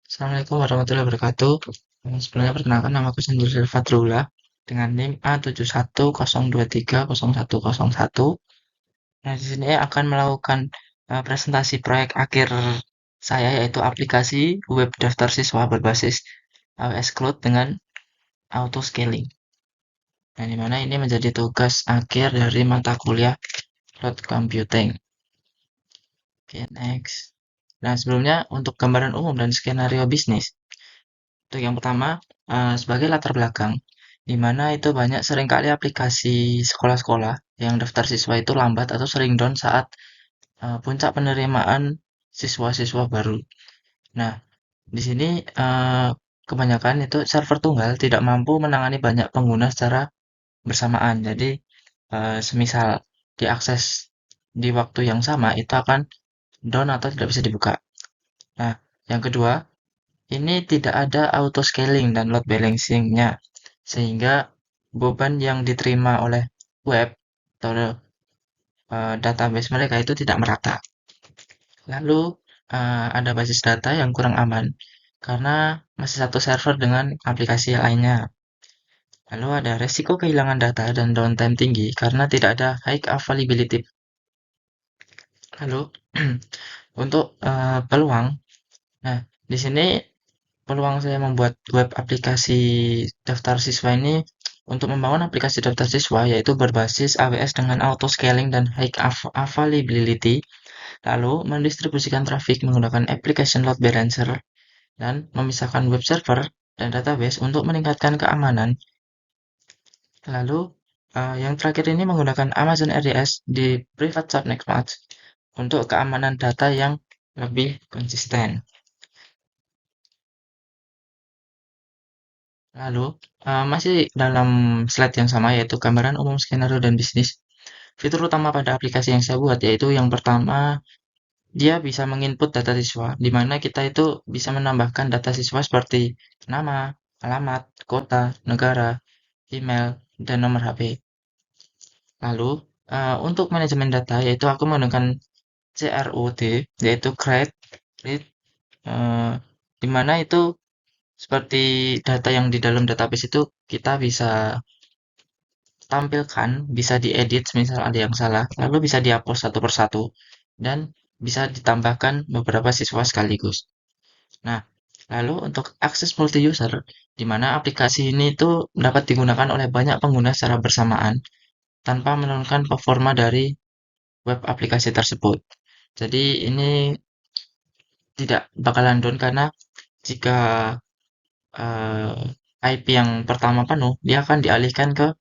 Assalamualaikum warahmatullahi wabarakatuh. Sebelumnya perkenalkan nama aku Sendiri Fadrullah dengan NIM A7102301101. Nah, di sini akan melakukan presentasi proyek akhir saya yaitu aplikasi web daftar siswa berbasis AWS Cloud dengan auto scaling. Nah, di mana ini menjadi tugas akhir dari mata kuliah Cloud Computing. Oke, next. Nah, sebelumnya untuk gambaran umum dan skenario bisnis. Untuk yang pertama, sebagai latar belakang, di mana itu banyak seringkali aplikasi sekolah-sekolah yang daftar siswa itu lambat atau sering down saat puncak penerimaan siswa-siswa baru. Nah, di sini kebanyakan itu server tunggal tidak mampu menangani banyak pengguna secara bersamaan. Jadi, semisal diakses di waktu yang sama, itu akan down atau tidak bisa dibuka. Nah, yang kedua, ini tidak ada auto scaling dan load balancing-nya, sehingga beban yang diterima oleh web atau database mereka itu tidak merata. Lalu ada basis data yang kurang aman karena masih satu server dengan aplikasi lainnya. Lalu ada resiko kehilangan data dan downtime tinggi karena tidak ada high availability. Lalu untuk peluang, nah di sini peluang saya membuat web aplikasi daftar siswa ini untuk membangun aplikasi daftar siswa yaitu berbasis AWS dengan auto scaling dan high availability, lalu mendistribusikan traffic menggunakan application load balancer dan memisahkan web server dan database untuk meningkatkan keamanan. Lalu yang terakhir ini menggunakan Amazon RDS di private subnet mask untuk keamanan data yang lebih konsisten. Lalu, masih dalam slide yang sama yaitu gambaran umum skenario dan bisnis. Fitur utama pada aplikasi yang saya buat yaitu yang pertama, dia bisa menginput data siswa, di mana kita itu bisa menambahkan data siswa seperti nama, alamat, kota, negara, email, dan nomor HP. Lalu, untuk manajemen data yaitu aku menggunakan CRUD, yaitu create, read, eh, di mana itu seperti data yang di dalam database itu kita bisa tampilkan, bisa diedit misal ada yang salah, lalu bisa dihapus satu persatu, dan bisa ditambahkan beberapa siswa sekaligus. Nah, lalu untuk akses multi-user, di mana aplikasi ini itu dapat digunakan oleh banyak pengguna secara bersamaan, tanpa menurunkan performa dari web aplikasi tersebut. Jadi ini tidak bakalan down karena jika IP yang pertama penuh, dia akan dialihkan ke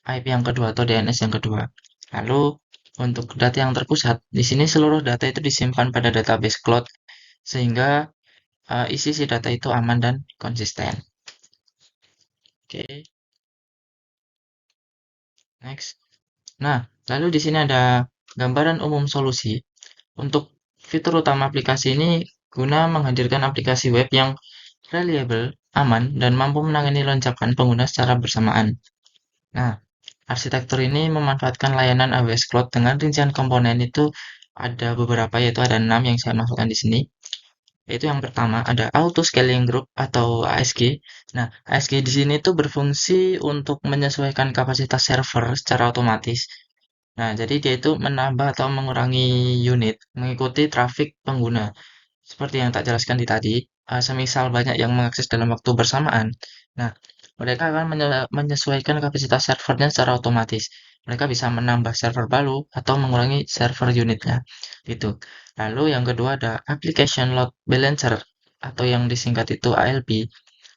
IP yang kedua atau DNS yang kedua. Lalu untuk data yang terpusat, di sini seluruh data itu disimpan pada database cloud sehingga isi data itu aman dan konsisten. Oke, next. Nah, lalu di sini ada gambaran umum solusi untuk fitur utama aplikasi ini guna menghadirkan aplikasi web yang reliable, aman, dan mampu menangani lonjakan pengguna secara bersamaan. Nah, arsitektur ini memanfaatkan layanan AWS Cloud dengan rincian komponen itu ada beberapa, yaitu ada 6 yang saya masukkan di sini. Yaitu yang pertama ada Auto Scaling Group atau ASG. Nah, ASG di sini tuh berfungsi untuk menyesuaikan kapasitas server secara otomatis. Nah, jadi dia itu menambah atau mengurangi unit mengikuti traffic pengguna. Seperti yang tak jelaskan di tadi, semisal banyak yang mengakses dalam waktu bersamaan. Nah, mereka akan menyesuaikan kapasitas servernya secara otomatis. Mereka bisa menambah server baru atau mengurangi server unitnya. Gitu. Lalu yang kedua ada Application Load Balancer atau yang disingkat itu ALB.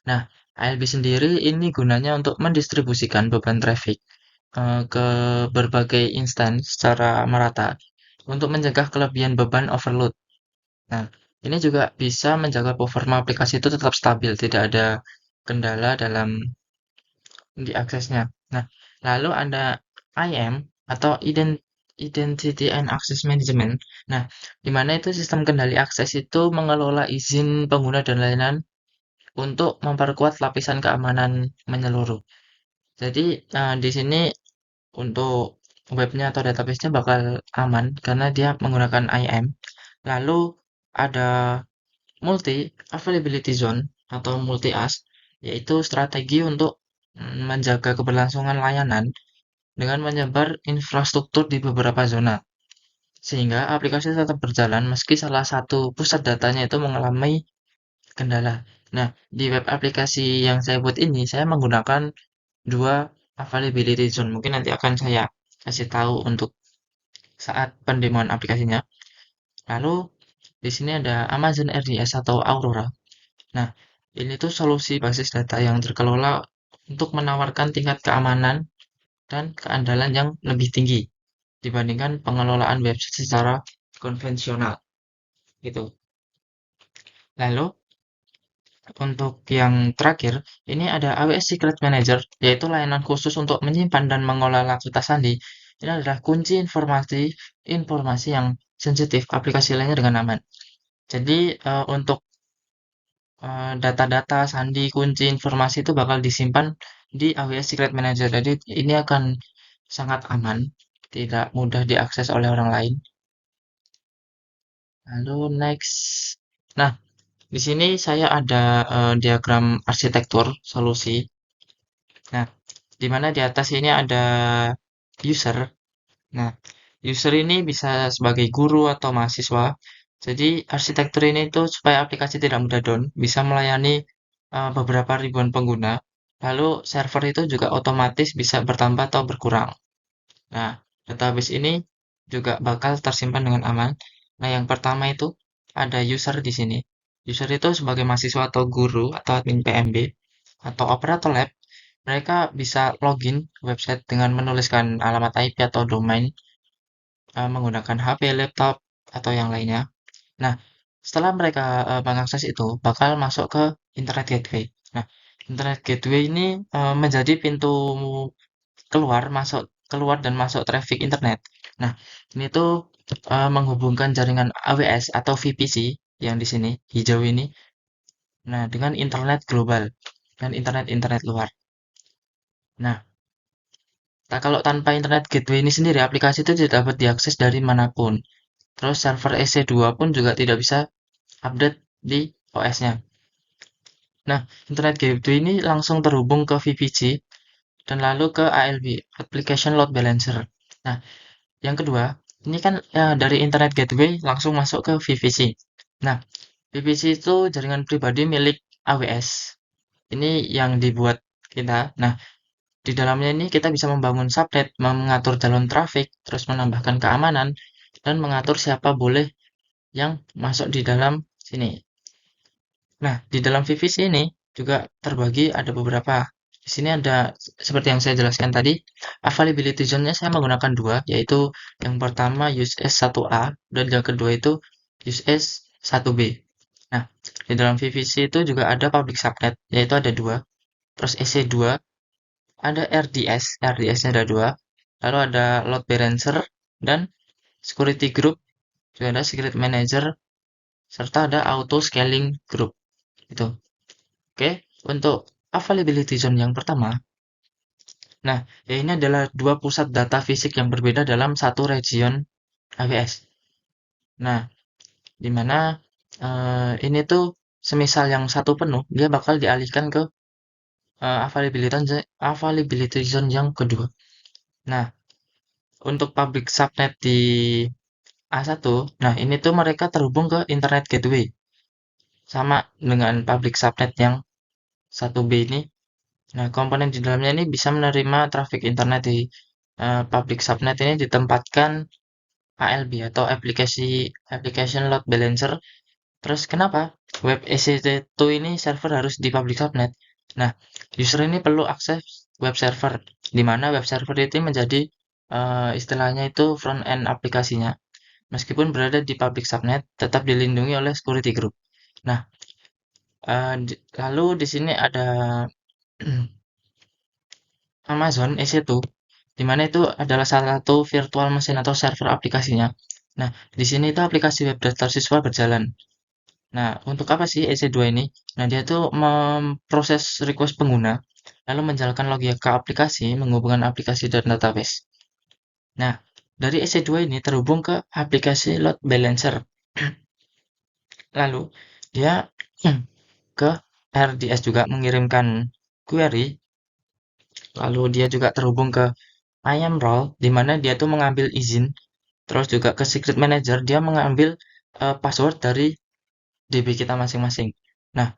Nah, ALB sendiri ini gunanya untuk mendistribusikan beban traffic ke berbagai instansi secara merata untuk mencegah kelebihan beban overload. Nah, ini juga bisa menjaga performa aplikasi itu tetap stabil, tidak ada kendala dalam diaksesnya. Nah, lalu ada IAM atau Identity and Access Management. Nah, di mana itu sistem kendali akses itu mengelola izin pengguna dan layanan untuk memperkuat lapisan keamanan menyeluruh. Jadi, di sini untuk webnya atau database-nya bakal aman karena dia menggunakan IAM. Lalu ada multi availability zone atau multi AS yaitu strategi untuk menjaga keberlangsungan layanan dengan menyebar infrastruktur di beberapa zona, sehingga aplikasi tetap berjalan meski salah satu pusat datanya itu mengalami kendala. Nah, di web aplikasi yang saya buat ini, saya menggunakan dua availability zone. Mungkin nanti akan saya kasih tahu untuk saat pendemoan aplikasinya. Lalu, di sini ada Amazon RDS atau Aurora. Nah, ini tuh solusi basis data yang terkelola untuk menawarkan tingkat keamanan dan keandalan yang lebih tinggi dibandingkan pengelolaan website secara konvensional gitu. Lalu untuk yang terakhir, ini ada AWS Secret Manager, yaitu layanan khusus untuk menyimpan dan mengelola kata sandi. Ini adalah kunci informasi yang sensitif aplikasi lainnya dengan aman. Jadi untuk data-data, sandi, kunci, informasi itu bakal disimpan di AWS Secret Manager. Jadi ini akan sangat aman, tidak mudah diakses oleh orang lain. Lalu next. Nah, di sini saya ada diagram arsitektur solusi. Nah, di mana di atas ini ada user. Nah, user ini bisa sebagai guru atau mahasiswa. Jadi, arsitektur ini itu supaya aplikasi tidak mudah down, bisa melayani beberapa ribuan pengguna. Lalu, server itu juga otomatis bisa bertambah atau berkurang. Nah, database ini juga bakal tersimpan dengan aman. Nah, yang pertama itu ada user di sini. User itu sebagai mahasiswa atau guru atau admin PMB atau operator lab, mereka bisa login website dengan menuliskan alamat IP atau domain menggunakan HP, laptop, atau yang lainnya. Nah, setelah mereka mengakses itu, bakal masuk ke Internet Gateway. Nah, Internet Gateway ini menjadi pintu keluar dan masuk traffic internet. Nah, ini tuh menghubungkan jaringan AWS atau VPC yang di sini hijau ini, nah dengan internet global dan internet luar. Nah, kalau tanpa internet gateway ini sendiri, aplikasi itu tidak dapat diakses dari manapun. Terus server EC2 pun juga tidak bisa update di OS-nya. Nah, internet gateway ini langsung terhubung ke VPC dan lalu ke ALB, Application Load Balancer. Nah, yang kedua, ini kan dari Internet Gateway langsung masuk ke VPC. Nah, VPC itu jaringan pribadi milik AWS. Ini yang dibuat kita. Nah, di dalamnya ini kita bisa membangun subnet, mengatur jalur traffic, terus menambahkan keamanan, dan mengatur siapa boleh yang masuk di dalam sini. Nah, di dalam VPC ini juga terbagi ada beberapa. Di sini ada seperti yang saya jelaskan tadi, availability zone-nya saya menggunakan dua, yaitu yang pertama USS 1A dan yang kedua itu USS 1B. Nah, di dalam VPC itu juga ada public subnet, yaitu ada dua. Terus EC2, ada RDS, RDS-nya ada dua. Lalu ada load balancer dan security group, juga ada secret manager, serta ada auto scaling group. Itu. Oke, untuk availability zone yang pertama, nah, ya ini adalah dua pusat data fisik yang berbeda dalam satu region AWS. Nah, di mana ini tuh semisal yang satu penuh, dia bakal dialihkan ke availability zone yang kedua. Nah, untuk public subnet di A1, nah ini tuh mereka terhubung ke Internet Gateway. Sama dengan public subnet yang 1B ini. Nah, komponen di dalamnya ini bisa menerima traffic internet di public subnet ini ditempatkan ALB atau application load balancer. Terus kenapa web EC2 ini server harus di public subnet? Nah, user ini perlu akses web server, di mana web server itu menjadi istilahnya itu front end aplikasinya. Meskipun berada di public subnet, tetap dilindungi oleh security group. Nah, lalu di sini ada Amazon EC2, di mana itu adalah salah satu virtual machine atau server aplikasinya. Nah, di sini itu aplikasi web daftar siswa berjalan. Nah, untuk apa sih EC2 ini? Nah, dia tuh memproses request pengguna, lalu menjalankan logika aplikasi, menghubungkan aplikasi dan database. Nah, dari EC2 ini terhubung ke aplikasi load balancer. Lalu, dia ke RDS juga mengirimkan query, lalu dia juga terhubung ke IAM role, di mana dia tuh mengambil izin, terus juga ke secret manager, dia mengambil password dari DB kita masing-masing. Nah,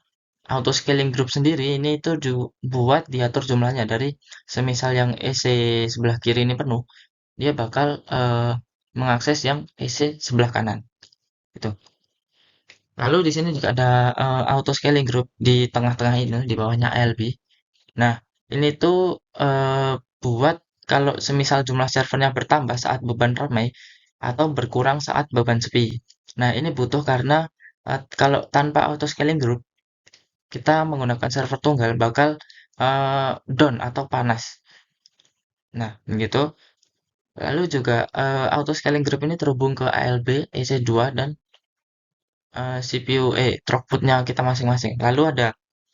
auto scaling group sendiri ini itu buat diatur jumlahnya dari semisal yang EC sebelah kiri ini penuh, dia bakal mengakses yang EC sebelah kanan. Gitu. Lalu di sini juga ada auto scaling group di tengah-tengah ini, di bawahnya ALB. Nah, ini tuh buat kalau semisal jumlah servernya bertambah saat beban ramai atau berkurang saat beban sepi. Nah, ini butuh karena kalau tanpa auto scaling group, kita menggunakan server tunggal bakal down atau panas. Nah, begitu. Lalu juga auto scaling group ini terhubung ke ALB, EC2 dan CPU throughputnya kita masing-masing. Lalu ada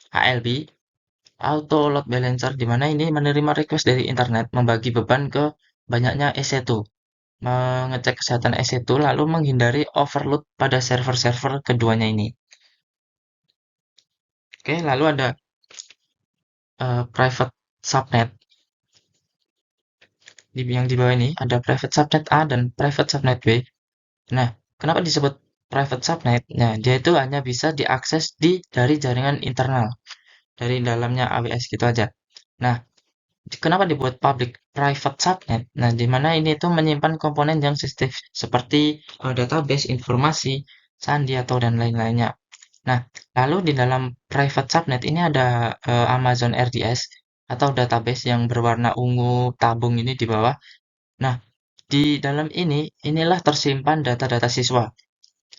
ALB, Auto Load Balancer, di mana ini menerima request dari internet, membagi beban ke banyaknya EC2, mengecek kesehatan EC2, lalu menghindari overload pada server-server keduanya ini. Oke, lalu ada private subnet. Yang di bawah ini ada private subnet A dan private subnet B. Nah, kenapa disebut private subnet? Nah, dia itu hanya bisa diakses dari jaringan internal, dari dalamnya AWS gitu aja. Nah, kenapa dibuat public private subnet? Nah, di mana ini tuh menyimpan komponen yang sensitif seperti database, informasi, sandi atau dan lain-lainnya. Nah, lalu di dalam private subnet ini ada Amazon RDS atau database yang berwarna ungu tabung ini di bawah. Nah, di dalam inilah tersimpan data-data siswa,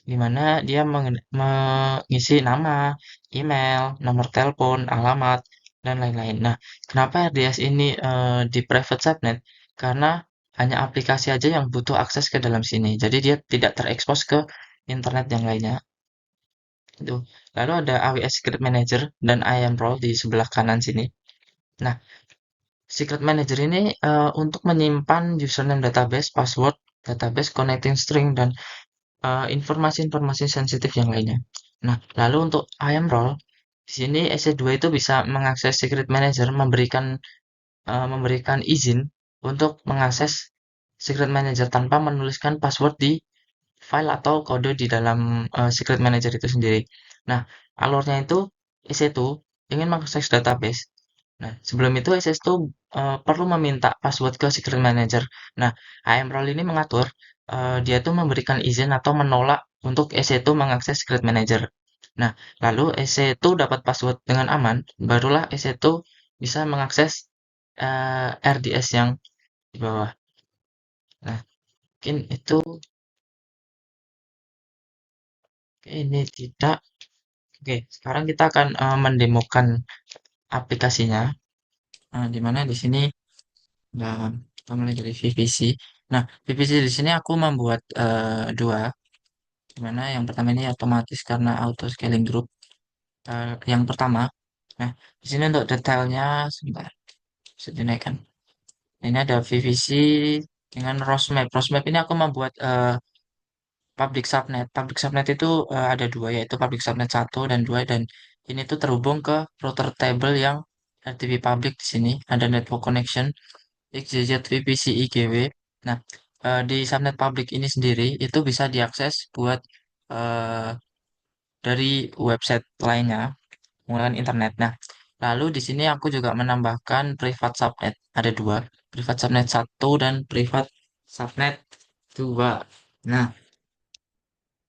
di mana dia mengisi nama, email, nomor telepon, alamat, dan lain-lain. Nah, kenapa RDS ini di private subnet? Karena hanya aplikasi aja yang butuh akses ke dalam sini. Jadi dia tidak terekspos ke internet yang lainnya. Itu. Lalu ada AWS Secret Manager dan IAM Role di sebelah kanan sini. Nah, Secret Manager ini untuk menyimpan username database, password, database connecting string, dan informasi-informasi sensitif yang lainnya. Nah, lalu untuk IAM role, di sini EC2 itu bisa mengakses Secret Manager, memberikan izin untuk mengakses Secret Manager tanpa menuliskan password di file atau kode di dalam Secret Manager itu sendiri. Nah, alurnya itu EC2 ingin mengakses database. Nah, sebelum itu SS2 perlu meminta password ke Secret Manager. Nah, IAM role ini mengatur dia tuh memberikan izin atau menolak untuk EC2 mengakses Secret Manager. Nah, lalu EC2 dapat password dengan aman, barulah EC2 bisa mengakses RDS yang di bawah. Nah, mungkin itu. Oke, ini tidak. Oke, sekarang kita akan mendemokan aplikasinya. Di mana di sini kita mulai dari VPC. Nah, VPC di sini aku membuat dua, dimana yang pertama ini otomatis karena auto scaling group. Yang pertama, nah di sini untuk detailnya sebentar, bisa dinaikkan. Ini ada VPC dengan roadmap. Roadmap ini aku membuat public subnet. Public subnet itu ada dua, yaitu public subnet 1 dan 2, dan ini tuh terhubung ke router table yang RTP public di sini. Ada network connection XYZ VPC IGW. Nah, di subnet public ini sendiri itu bisa diakses buat eh, dari website lainnya menggunakan internet. Nah, lalu di sini aku juga menambahkan privat subnet. Ada dua, privat subnet 1 dan privat subnet 2. Nah,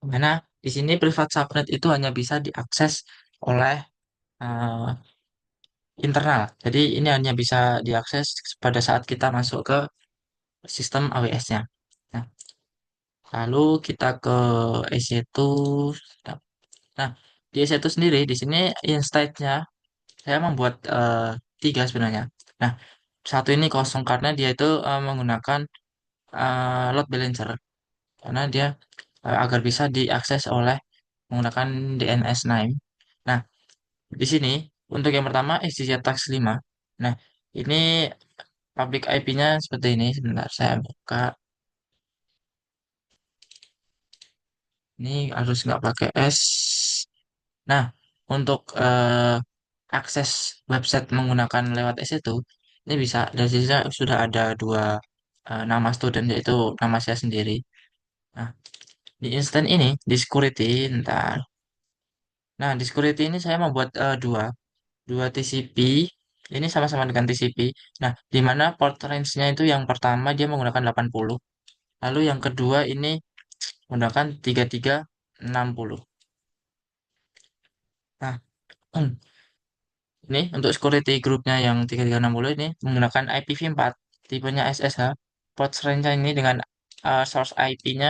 mana di sini privat subnet itu hanya bisa diakses oleh eh, internal. Jadi ini hanya bisa diakses pada saat kita masuk ke sistem AWS-nya. Nah, lalu kita ke EC2. Nah, di EC2 sendiri, di sini instance-nya saya membuat tiga sebenarnya. Nah, satu ini kosong karena dia itu menggunakan load balancer. Karena dia agar bisa diakses oleh menggunakan DNS name. Nah, di sini untuk yang pertama XYZ Tax 5. Nah, ini public IP-nya seperti ini. Sebentar, saya buka. Ini harus nggak pakai S. Nah, untuk akses website menggunakan lewat S itu, ini bisa dari sini sudah ada dua nama student yaitu nama saya sendiri. Nah, di instant ini di security, ntar. Nah, di security ini saya membuat dua TCP. Ini sama-sama dengan TCP. Nah, di mana port range-nya itu yang pertama dia menggunakan 80. Lalu yang kedua ini menggunakan 3360. Nah, ini untuk security groupnya yang 3360 ini menggunakan IPv4 tipenya SSH. Port range ini dengan source IP-nya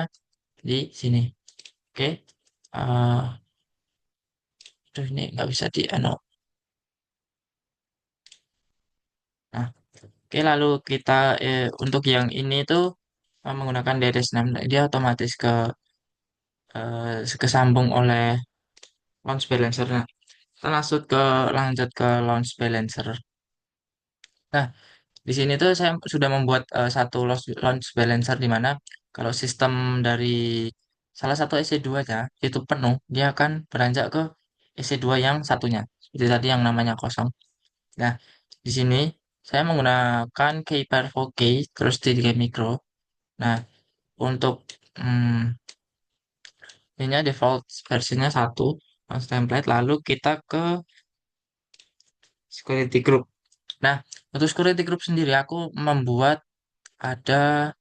di sini. Oke. Eh, Aduh, ini nggak bisa di ano. Nah, oke, lalu kita untuk yang ini tuh menggunakan DNS6. Dia otomatis kesambung oleh launch balancer. Nah, kita lanjut ke launch balancer. Nah, di sini tuh saya sudah membuat satu launch balancer di mana kalau sistem dari salah satu EC2-nya itu penuh, dia akan beranjak ke EC2 yang satunya. Seperti tadi yang namanya kosong. Nah, di sini saya menggunakan K-Pervo-K terus 3 micro. Nah, untuk hmm, ininya default versinya satu launch template. Lalu kita ke security group. Nah, untuk security group sendiri aku membuat ada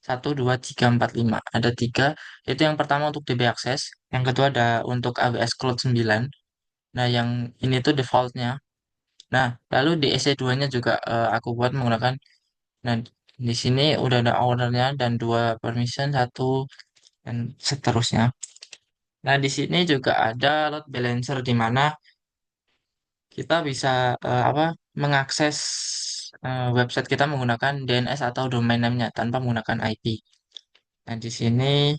satu, dua, tiga, empat, lima. Ada tiga. Itu yang pertama untuk DB Access. Yang kedua ada untuk AWS Cloud 9. Nah, yang ini tuh defaultnya. Nah, lalu di EC2-nya juga aku buat menggunakan. Nah, di sini udah ada ownernya dan dua permission, satu dan seterusnya. Nah, di sini juga ada load balancer di mana kita bisa apa mengakses website kita menggunakan DNS atau domain name-nya tanpa menggunakan IP. Nah, di sini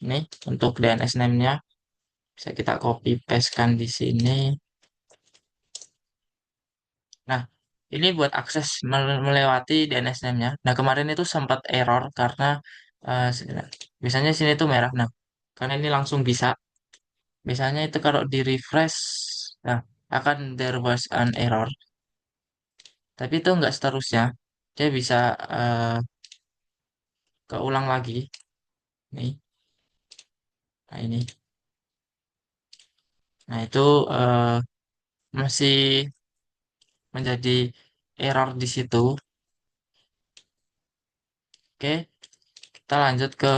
nih untuk DNS name-nya bisa kita copy pastekan di sini. Nah, ini buat akses melewati DNS name-nya. Nah, kemarin itu sempat error karena eh, se- biasanya sini tuh merah. Nah, karena ini langsung bisa. Biasanya itu kalau di refresh, nah akan there was an error. Tapi itu enggak seterusnya. Dia bisa eh, keulang lagi. Nih, nah ini. Nah, itu eh, masih menjadi error di situ. Oke, kita lanjut ke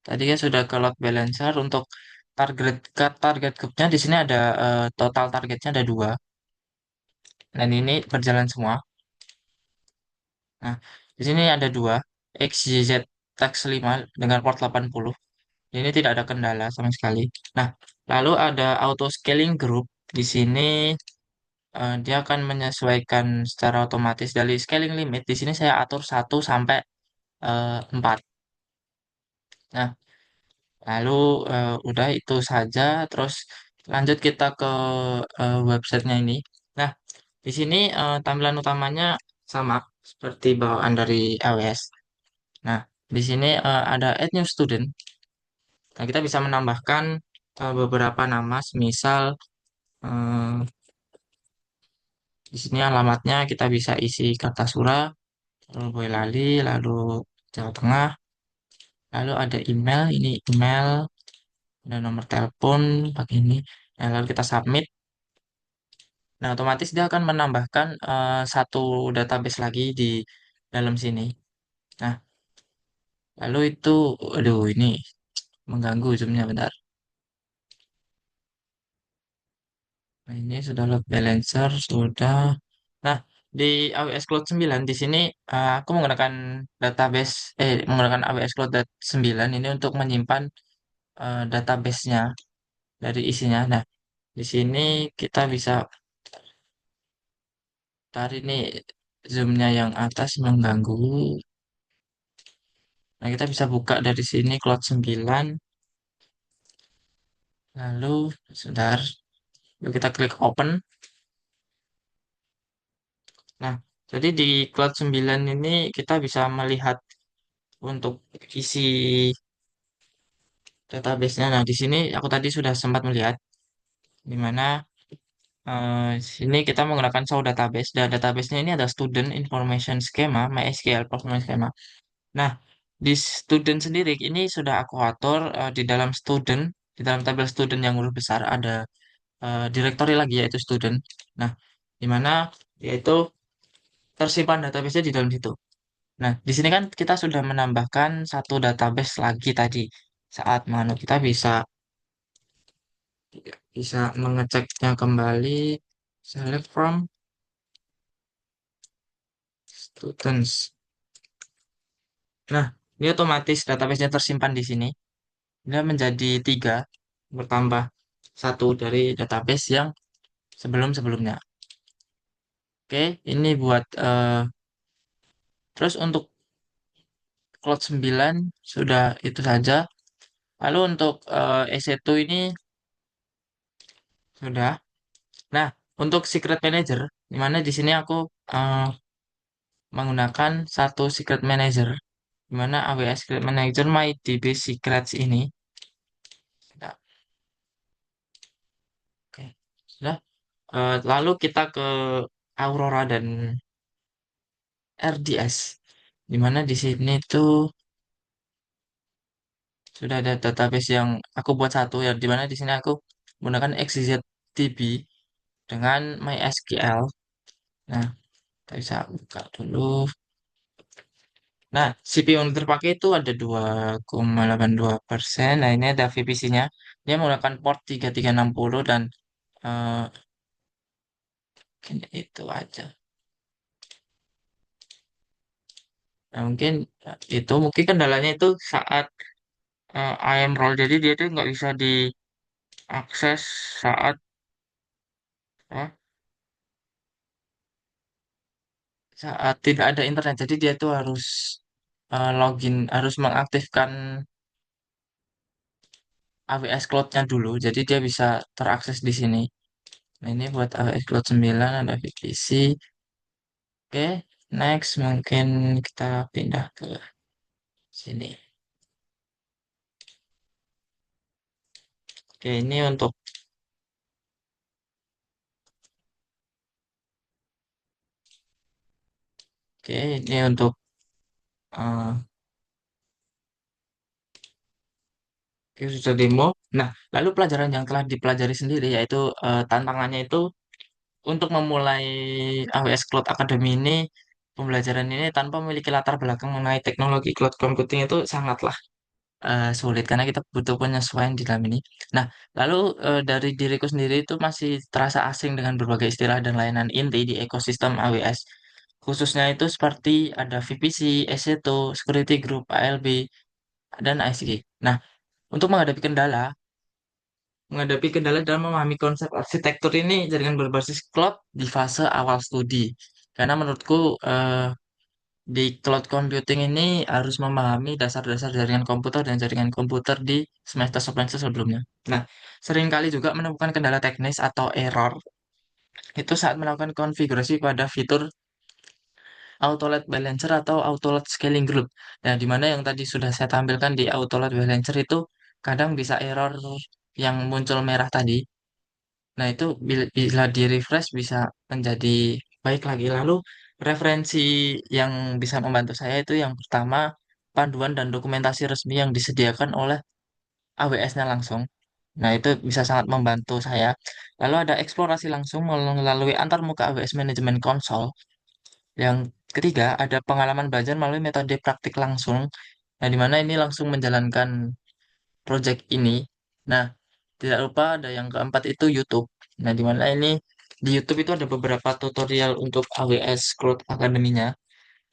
tadi kan sudah ke load balancer untuk target groupnya di sini ada total targetnya ada dua dan ini berjalan semua. Nah, di sini ada dua XYZ Tax 5 dengan port 80. Ini tidak ada kendala sama sekali. Nah, lalu ada auto scaling group di sini dia akan menyesuaikan secara otomatis dari scaling limit. Di sini saya atur 1 sampai 4. Nah, lalu udah itu saja. Terus lanjut kita ke websitenya ini. Nah, di sini tampilan utamanya sama seperti bawaan dari AWS. Nah, di sini ada add new student. Nah, kita bisa menambahkan beberapa nama, semisal eh, di sini alamatnya kita bisa isi Kartasura, lalu Boyolali, lalu Jawa Tengah, lalu ada email, ini email, ada nomor telepon, pakai ini. Nah, lalu kita submit. Nah, otomatis dia akan menambahkan satu database lagi di dalam sini. Nah, lalu itu, aduh ini mengganggu zoomnya bentar. Nah, ini sudah load balancer, sudah. Nah, di AWS Cloud 9 di sini aku menggunakan database, menggunakan AWS Cloud 9 ini untuk menyimpan database-nya dari isinya. Nah, di sini kita bisa tarik nih zoomnya yang atas mengganggu. Nah, kita bisa buka dari sini Cloud 9. Lalu, sebentar. Yuk kita klik open. Nah, jadi di Cloud 9 ini kita bisa melihat untuk isi database-nya. Nah, di sini aku tadi sudah sempat melihat di mana sini kita menggunakan Sow database. Dan database-nya ini ada Student Information Schema, MySQL Performance Schema. Nah, di student sendiri ini sudah aku atur di dalam student, di dalam tabel student yang huruf besar ada directory lagi yaitu student. Nah, di mana yaitu tersimpan database-nya di dalam situ. Nah, di sini kan kita sudah menambahkan satu database lagi tadi. Saat manu kita bisa bisa mengeceknya kembali, select from students. Nah, ini otomatis database-nya tersimpan di sini. Dia menjadi tiga, bertambah satu dari database yang sebelum-sebelumnya. Oke, ini buat terus untuk Cloud 9 sudah itu saja. Lalu untuk EC2 ini sudah. Nah, untuk Secret Manager, di mana di sini aku eh, menggunakan satu Secret Manager, di mana AWS Secret Manager MyDB Secrets ini. Nah, oke, sudah. Lalu kita ke Aurora dan RDS, di mana di sini tuh sudah ada database yang aku buat satu ya, di mana di sini aku menggunakan XZDB dengan MySQL. Nah, kita bisa buka dulu. Nah, CPU yang terpakai itu ada 2,82%. Nah, ini ada VPC-nya. Dia menggunakan port 3360 dan eh, mungkin itu aja. Nah, mungkin itu mungkin kendalanya itu saat IAM role. Jadi dia itu nggak bisa diakses saat eh, saat tidak ada internet. Jadi dia itu harus login, harus mengaktifkan AWS Cloud-nya dulu. Jadi dia bisa terakses di sini. Nah, ini buat AWS Cloud 9 ada VPC. Oke, next mungkin kita pindah ke sini. Oke, ini untuk oke, ini untuk eh, user demo. Nah, lalu pelajaran yang telah dipelajari sendiri yaitu tantangannya itu untuk memulai AWS Cloud Academy ini, pembelajaran ini tanpa memiliki latar belakang mengenai teknologi cloud computing itu sangatlah sulit karena kita butuh penyesuaian di dalam ini. Nah, lalu dari diriku sendiri itu masih terasa asing dengan berbagai istilah dan layanan inti di ekosistem AWS. Khususnya itu seperti ada VPC, EC2, Security Group, ALB, dan ICG. Nah, untuk menghadapi kendala dalam memahami konsep arsitektur ini jaringan berbasis cloud di fase awal studi. Karena menurutku di cloud computing ini harus memahami dasar-dasar jaringan komputer dan jaringan komputer di semester sebelumnya. Nah, seringkali juga menemukan kendala teknis atau error itu saat melakukan konfigurasi pada fitur auto load balancer atau auto load scaling group. Nah, di mana yang tadi sudah saya tampilkan di auto load balancer itu kadang bisa error yang muncul merah tadi. Nah, itu bila di refresh bisa menjadi baik lagi. Lalu referensi yang bisa membantu saya itu yang pertama panduan dan dokumentasi resmi yang disediakan oleh AWS-nya langsung. Nah, itu bisa sangat membantu saya. Lalu ada eksplorasi langsung melalui antarmuka AWS Management Console. Yang ketiga, ada pengalaman belajar melalui metode praktik langsung. Nah, di mana ini langsung menjalankan project ini. Nah, tidak lupa ada yang keempat itu YouTube. Nah, di mana ini di YouTube itu ada beberapa tutorial untuk AWS Cloud Academy-nya.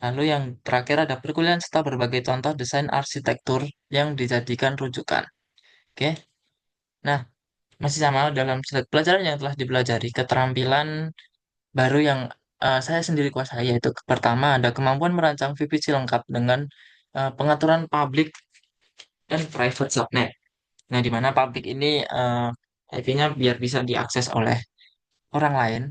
Lalu yang terakhir ada perkuliahan serta berbagai contoh desain arsitektur yang dijadikan rujukan. Oke. Nah, masih sama dalam slide pelajaran yang telah dipelajari, keterampilan baru yang saya sendiri kuasai yaitu pertama ada kemampuan merancang VPC lengkap dengan pengaturan public dan private subnet. Nah, di mana public ini IP-nya biar bisa diakses oleh orang lain.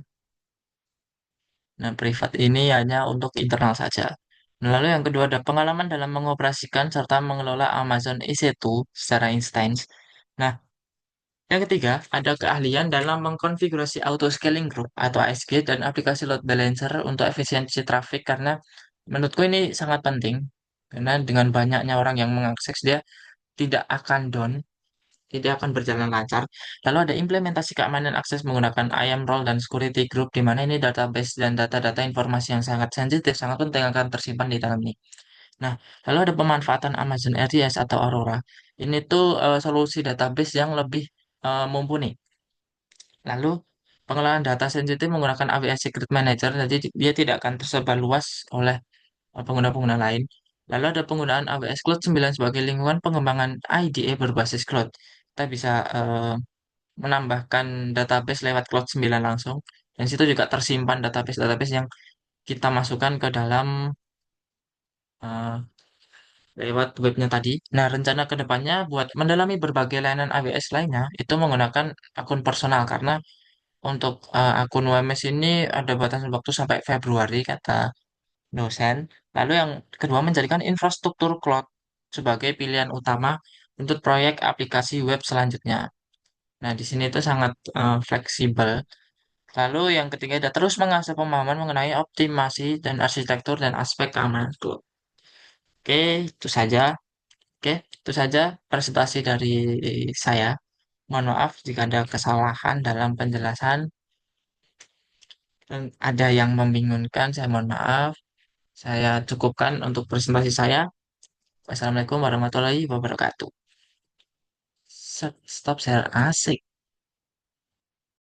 Nah, privat ini hanya untuk internal saja. Lalu yang kedua ada pengalaman dalam mengoperasikan serta mengelola Amazon EC2 secara instance. Nah, yang ketiga ada keahlian dalam mengkonfigurasi auto scaling group atau ASG dan aplikasi load balancer untuk efisiensi traffic karena menurutku ini sangat penting karena dengan banyaknya orang yang mengakses dia tidak akan down, tidak akan berjalan lancar. Lalu ada implementasi keamanan akses menggunakan IAM role dan security group di mana ini database dan data-data informasi yang sangat sensitif, sangat penting akan tersimpan di dalam ini. Nah, lalu ada pemanfaatan Amazon RDS atau Aurora. Ini tuh solusi database yang lebih mumpuni. Lalu pengelolaan data sensitif menggunakan AWS Secret Manager, jadi dia tidak akan tersebar luas oleh pengguna-pengguna lain. Lalu ada penggunaan AWS Cloud 9 sebagai lingkungan pengembangan IDE berbasis cloud. Kita bisa menambahkan database lewat Cloud 9 langsung. Dan situ juga tersimpan database-database yang kita masukkan ke dalam eh, lewat webnya tadi. Nah, rencana ke depannya buat mendalami berbagai layanan AWS lainnya itu menggunakan akun personal karena untuk akun WMS ini ada batas waktu sampai Februari kata dosen. Lalu yang kedua menjadikan infrastruktur cloud sebagai pilihan utama untuk proyek aplikasi web selanjutnya. Nah, di sini itu sangat fleksibel. Lalu yang ketiga ada terus mengasah pemahaman mengenai optimasi dan arsitektur dan aspek keamanan cloud. Oke, itu saja. Oke, itu saja presentasi dari saya. Mohon maaf jika ada kesalahan dalam penjelasan dan ada yang membingungkan. Saya mohon maaf. Saya cukupkan untuk presentasi saya. Wassalamualaikum warahmatullahi wabarakatuh. Stop share asik.